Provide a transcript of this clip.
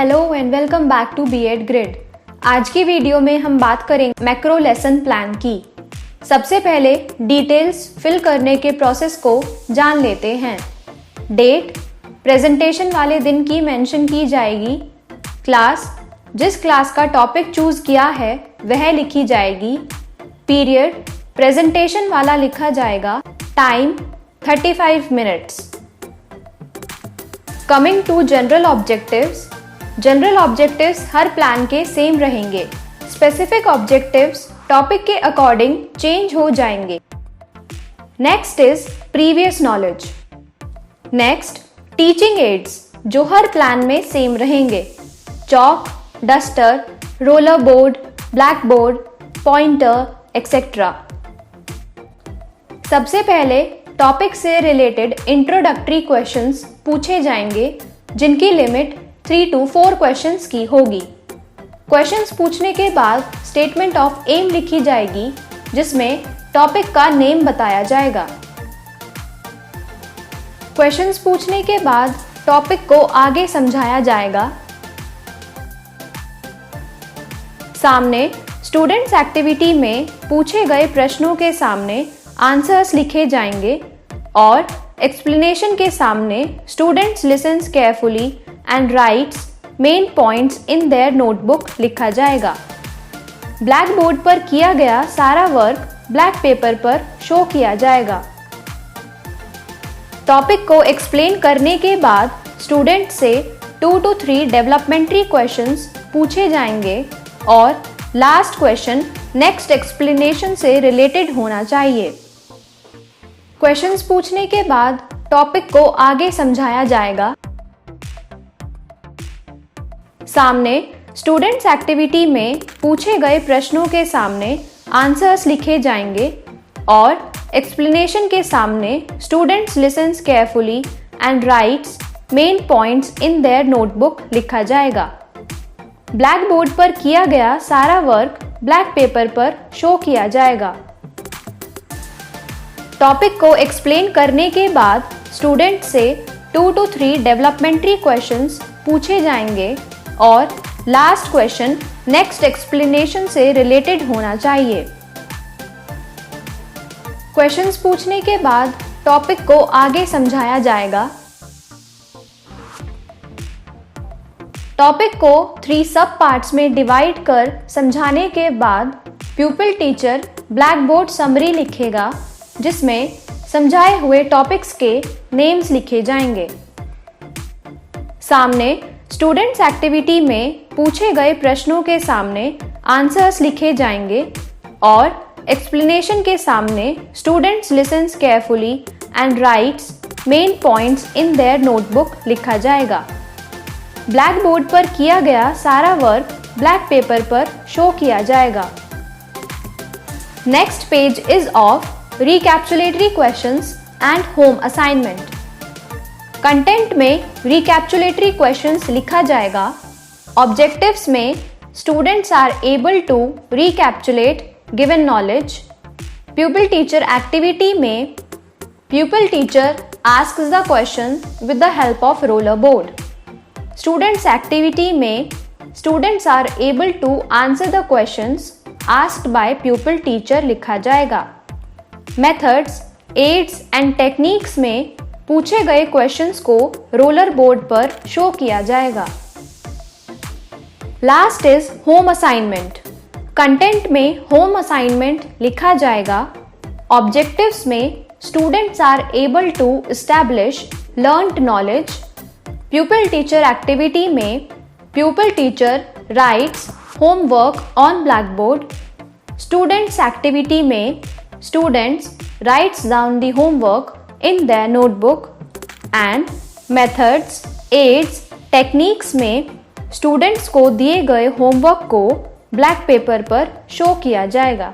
Hello and welcome back to BEd grid. आज की video में हम बात करेंगे मैक्रो लेसन प्लान की। सबसे पहले डिटेल्स फिल करने के प्रोसेस को जान लेते हैं। डेट प्रेजेंटेशन वाले दिन की मेंशन की जाएगी। क्लास जिस क्लास का टॉपिक चूज किया है वह लिखी जाएगी। पीरियड प्रेजेंटेशन वाला लिखा जाएगा। Time 35 minutes. Coming to general objectives, general objectives हर प्लान के सेम रहेंगे। स्पेसिफिक ऑब्जेक्टिव्स टॉपिक के अकॉर्डिंग चेंज हो जाएंगे। Next is previous knowledge. Next teaching aids जो हर प्लान में सेम रहेंगे। Chalk, duster, roller board, black board, pointer etcetera. सबसे पहले टॉपिक से रिलेटेड इंट्रोडक्टरी क्वेश्चंस पूछे जाएंगे जिनकी लिमिट 3 to 4 क्वेश्चंस की होगी। क्वेश्चंस पूछने के बाद स्टेटमेंट ऑफ एम लिखी जाएगी जिसमें टॉपिक का नेम बताया जाएगा। क्वेश्चंस पूछने के बाद टॉपिक को आगे समझाया जाएगा। सामने स्टूडेंट्स एक्टिविटी में पूछे गए प्रश्नों के सामने आंसर्स लिखे जाएंगे और एक्सप्लेनेशन के सामने students listens carefully and writes main points in their notebook लिखा जाएगा। ब्लैक बोर्ड पर किया गया सारा वर्क ब्लैक पेपर पर शो किया जाएगा। टॉपिक को एक्सप्लेन करने के बाद स्टूडेंट से 2 to 3 डेवलपमेंट्री क्वेश्चंस पूछे जाएंगे और लास्ट क्वेश्चन नेक्स्ट एक्सप्लेनेशन से रिलेटेड होना चाहिए। क्वेश्चंस पूछने के बाद टॉपिक को आगे समझाया जाएगा। सामने स्टूडेंट्स एक्टिविटी में पूछे गए प्रश्नों के सामने आंसर्स लिखे जाएंगे और एक्सप्लेनेशन के सामने students listens carefully and writes main points in their notebook लिखा जाएगा। ब्लैक बोर्ड पर किया गया सारा वर्क ब्लैक पेपर पर शो किया जाएगा। टॉपिक को एक्सप्लेन करने के बाद स्टूडेंट से 2 to 3 डेवलपमेंट्री क्वेश्चंस पूछे जाएंगे और लास्ट क्वेश्चन नेक्स्ट एक्सप्लेनेशन से रिलेटेड होना चाहिए। क्वेश्चंस पूछने के बाद टॉपिक को आगे समझाया जाएगा। टॉपिक को 3 सब पार्ट्स में डिवाइड कर समझाने के बाद प्यूपिल टीचर ब्लैक बोर्ड समरी लिखेगा जिसमें समझाए हुए टॉपिक्स के नेम्स लिखे जाएंगे। सामने स्टूडेंट्स एक्टिविटी में पूछे गए प्रश्नों के सामने आंसर्स लिखे जाएंगे और एक्सप्लेनेशन के सामने students listens carefully and writes main points in their notebook लिखा जाएगा। ब्लैक बोर्ड पर किया गया सारा वर्क ब्लैक पेपर पर शो किया जाएगा। Next page is of recapitulatory questions and home assignment. Content में रिकैप्चुलेटरी क्वेश्चंस लिखा जाएगा। ऑब्जेक्टिव्स में students are able to recapitulate given knowledge. Pupil teacher activity में pupil teacher asks the question with the help of roller board. Students activity में students are able to answer the questions asked by pupil teacher लिखा जाएगा। Methods, ads and techniques में पूछे गए questions को roller board पर show किया जाएगा। Last is home assignment. Content में होम असाइनमेंट लिखा जाएगा। ऑब्जेक्टिव्स में students are able to establish learned knowledge. Pupil teacher activity में pupil teacher writes homework on black board. Students activity में students writes down the homework in their notebook and methods, aids, techniques में students को दिए गए homework को black paper पर show किया जाएगा।